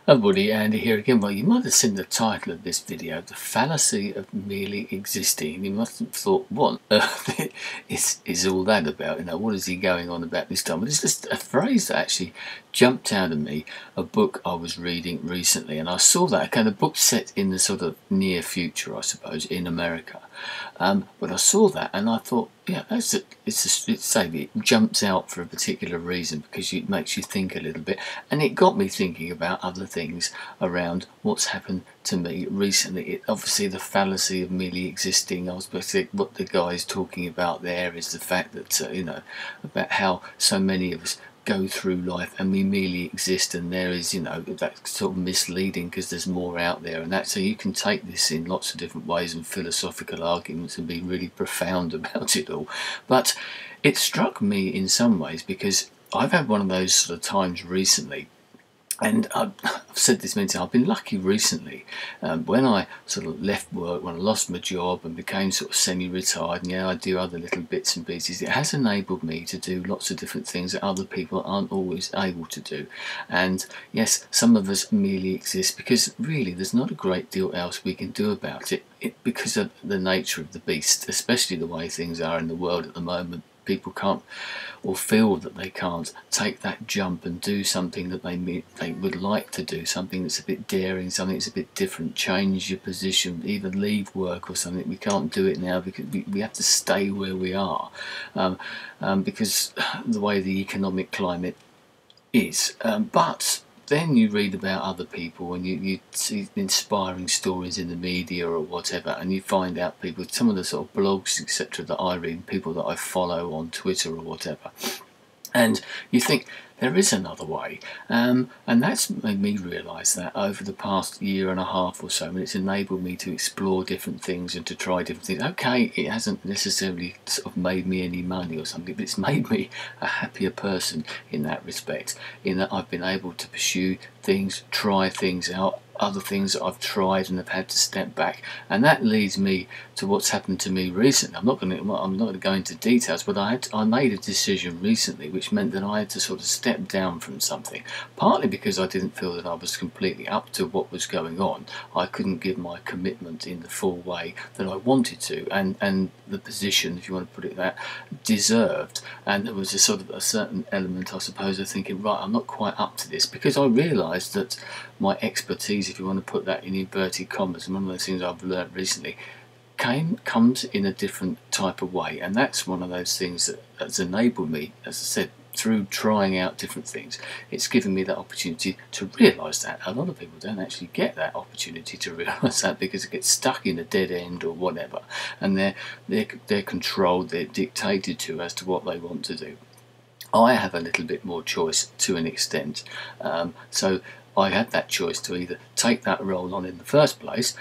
Hi buddy, Andy here again. Well, you might have seen the title of this video, The Fallacy of Merely Existing. You must have thought, what on earth is all that about? What is he going on about this time? Well, it's just a phrase that actually jumped out of me, a book I was reading recently, and I saw that, kind of book set in the sort of near future, I suppose, in America. But I saw that and I thought, yeah, it jumps out for a particular reason because it makes you think a little bit, and it got me thinking about other things around what's happened to me recently. Obviously, the fallacy of merely existing. I was basically what the guy's talking about there is the fact that about how so many of us go through life and we merely exist, and there is that's sort of misleading because there's more out there, and that so you can take this in lots of different ways and philosophical arguments and be really profound about it all. But it struck me in some ways because I've had one of those sort of times recently, and I've said this many times, I've been lucky recently. When I sort of left work, when I lost my job and became sort of semi-retired, and I do other little bits and pieces, it has enabled me to do lots of different things that other people aren't always able to do. And yes, some of us merely exist because really there's not a great deal else we can do about it because of the nature of the beast, especially the way things are in the world at the moment. People can't, or feel that they can't, take that jump and do something that they would like to do, something that's a bit daring, something that's a bit different, change your position, even leave work or something. We can't do it now because we have to stay where we are because the way the economic climate is. But then you read about other people and you see inspiring stories in the media or whatever, and you find out people, some of the sort of blogs etc that I read, people that I follow on Twitter or whatever, and you think there is another way, and that's made me realise that over the past year and a half or so, and it's enabled me to explore different things and to try different things. Okay, it hasn't necessarily sort of made me any money or something, but it's made me a happier person in that respect, in that I've been able to pursue things, try things out, other things that I've tried and have had to step back. And that leads me to what's happened to me recently. I'm not going to go into details, but I made a decision recently which meant that I had to sort of step down from something, partly because I didn't feel that I was completely up to what was going on. I couldn't give my commitment in the full way that I wanted to, and the position, if you want to put it that, deserved. And there was a sort of a certain element, I suppose, of thinking, right, I'm not quite up to this, because I realised that my expertise, if you want to put that in inverted commas, and one of those things I've learned recently, comes in a different type of way. And that's one of those things that has enabled me, as I said, through trying out different things. It's given me that opportunity to realise that. A lot of people don't actually get that opportunity to realise that because they get stuck in a dead end or whatever, and they're controlled, they're dictated to as to what they want to do. I have a little bit more choice to an extent, so I had that choice to either take that role on in the first place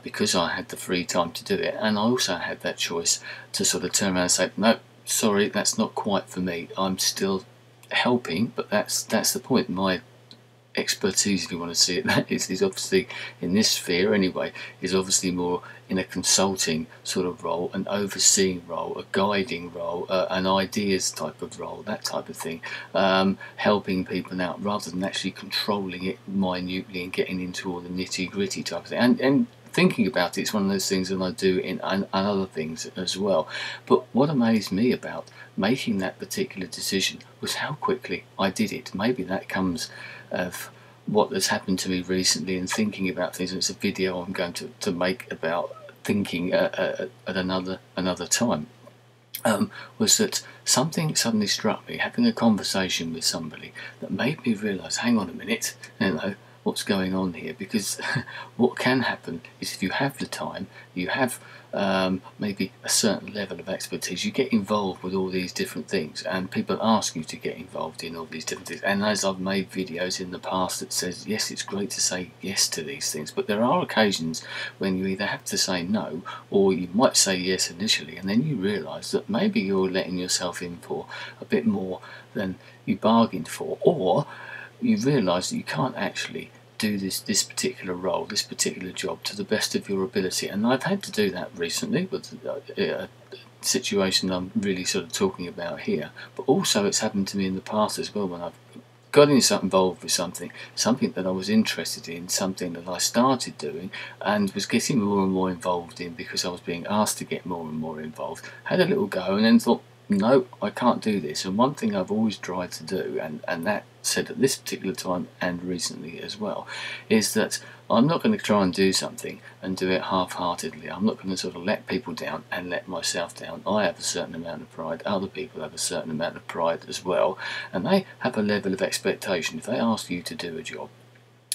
because I had the free time to do it, and I also had that choice to sort of turn around and say, no, sorry, that's not quite for me. I'm still helping, but that's the point. My expertise, if you want to see it, that is obviously in this sphere anyway, is obviously more in a consulting sort of role, an overseeing role, a guiding role, an ideas type of role, that type of thing, helping people out rather than actually controlling it minutely and getting into all the nitty gritty type of thing. And thinking about it's one of those things that I do in other things as well. But what amazed me about making that particular decision was how quickly I did it. Maybe that comes of what has happened to me recently and thinking about things, and it's a video I'm going to make about thinking at another time. Was that something suddenly struck me, having a conversation with somebody, that made me realise, hang on a minute, what's going on here, because what can happen is if you have the time, you have maybe a certain level of expertise, you get involved with all these different things, and people ask you to get involved in all these different things. And as I've made videos in the past that says, yes, it's great to say yes to these things, but there are occasions when you either have to say no, or you might say yes initially, and then you realise that maybe you're letting yourself in for a bit more than you bargained for, or you realise that you can't actually do this particular role, this particular job to the best of your ability. And I've had to do that recently with a situation I'm really sort of talking about here, but also it's happened to me in the past as well when I've got involved with something that I was interested in, something that I started doing and was getting more and more involved in because I was being asked to get more and more involved, had a little go and then thought, no, I can't do this. And one thing I've always tried to do, and that said at this particular time and recently as well, is that I'm not going to try and do something and do it half-heartedly. I'm not going to sort of let people down and let myself down. I have a certain amount of pride, other people have a certain amount of pride as well, and they have a level of expectation. If they ask you to do a job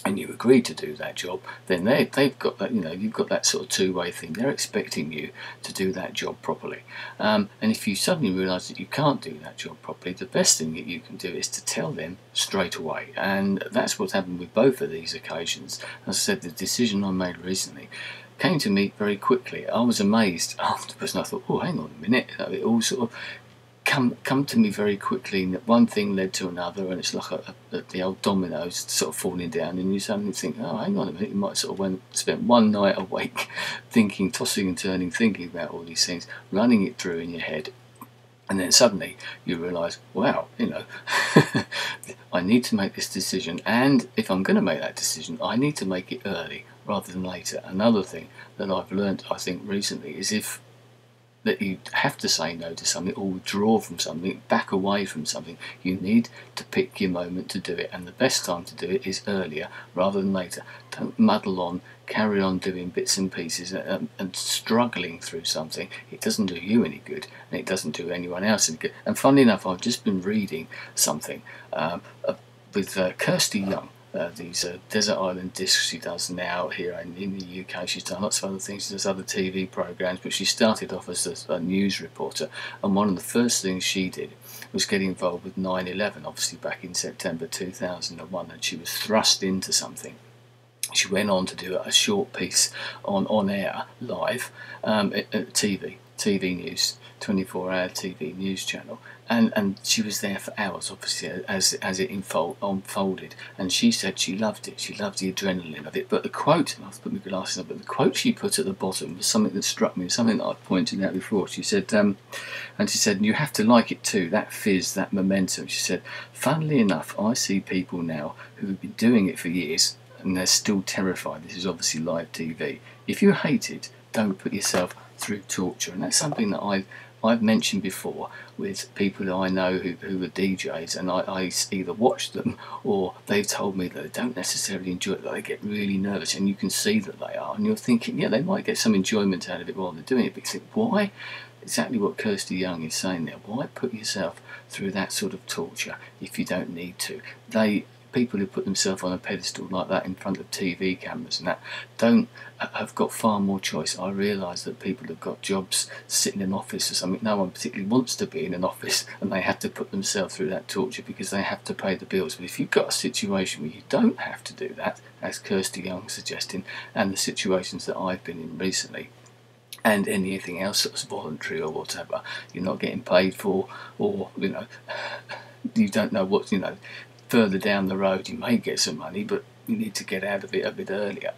and you agree to do that job, then they've got that, you've got that sort of two-way thing. They're expecting you to do that job properly. And if you suddenly realise that you can't do that job properly, the best thing that you can do is to tell them straight away. And that's what's happened with both of these occasions. As I said, the decision I made recently came to me very quickly. I was amazed afterwards, and I thought, oh, hang on a minute. It all sort of come to me very quickly, and one thing led to another, and it's like the old dominoes sort of falling down, and you suddenly think, oh, hang on a minute, you might sort of spent one night awake thinking, tossing and turning, thinking about all these things, running it through in your head, and then suddenly you realise, wow, I need to make this decision, and if I'm going to make that decision, I need to make it early rather than later. Another thing that I've learned, I think, recently is that you have to say no to something or withdraw from something, back away from something, you need to pick your moment to do it, and the best time to do it is earlier rather than later. Don't muddle on, carry on doing bits and pieces and struggling through something. It doesn't do you any good, and it doesn't do anyone else any good. And funnily enough, I've just been reading something with Kirsty Young. These desert island discs she does now here in the UK. She's done lots of other things, she does other TV programmes, but she started off as a news reporter, and one of the first things she did was get involved with 9/11, obviously back in September 2001, and she was thrust into something. She went on to do a short piece on air live at TV news, 24-hour TV news channel, and she was there for hours, obviously, as it unfolded, and she said she loved it. She loved the adrenaline of it. But the quote, and I've put my glasses on, but the quote she put at the bottom was something that struck me, something that I've pointed out before. She said, you have to like it too, that fizz, that momentum. She said, funnily enough, I see people now who have been doing it for years, and they're still terrified. This is obviously live TV. If you hate it, don't put yourself through torture. And that's something that I've mentioned before with people that I know who are DJs, and I either watch them or they've told me that they don't necessarily enjoy it, that they get really nervous, and you can see that they are, and you're thinking, yeah, they might get some enjoyment out of it while they're doing it, but you think, why? Exactly what Kirsty Young is saying there. Why put yourself through that sort of torture if you don't need to? People who put themselves on a pedestal like that in front of TV cameras and that have got far more choice. I realise that people have got jobs, sit in an office or something. No one particularly wants to be in an office, and they have to put themselves through that torture because they have to pay the bills. But if you've got a situation where you don't have to do that, as Kirsty Young's suggesting, and the situations that I've been in recently, and anything else that's voluntary or whatever, you're not getting paid for, or you don't know what, further down the road you may get some money, but you need to get out of it a bit earlier.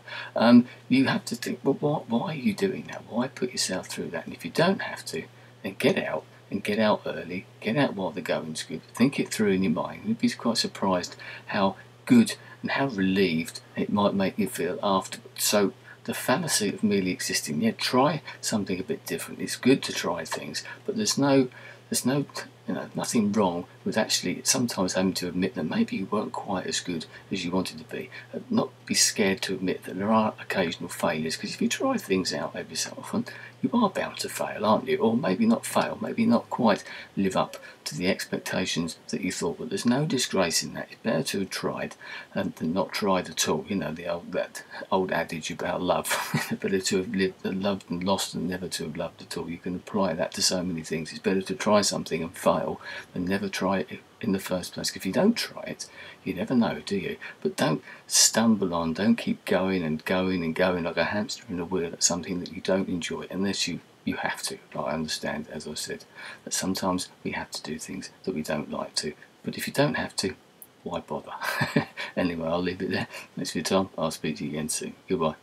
You have to think, well, why are you doing that? Why put yourself through that? And if you don't have to, then get out, and get out early, get out while the going's good. Think it through in your mind. You'd be quite surprised how good and how relieved it might make you feel afterwards. So the fallacy of merely existing, yeah, try something a bit different. It's good to try things, but there's nothing wrong with actually sometimes having to admit that maybe you weren't quite as good as you wanted to be. Not be scared to admit that there are occasional failures, because if you try things out every so often, you are bound to fail, aren't you? Or maybe not fail, maybe not quite live up to the expectations that you thought. But there's no disgrace in that. It's better to have tried than not tried at all. That old adage about love. Better to have lived and loved and lost than never to have loved at all. You can apply that to so many things. It's better to try something and fail than never try it in the first place. If you don't try it, you never know, do you? But don't stumble on, don't keep going and going and going like a hamster in a wheel at something that you don't enjoy, unless you have to. I understand, as I said, that sometimes we have to do things that we don't like to, but if you don't have to, why bother? Anyway, I'll leave it there. Thanks for your time. I'll speak to you again soon. Goodbye.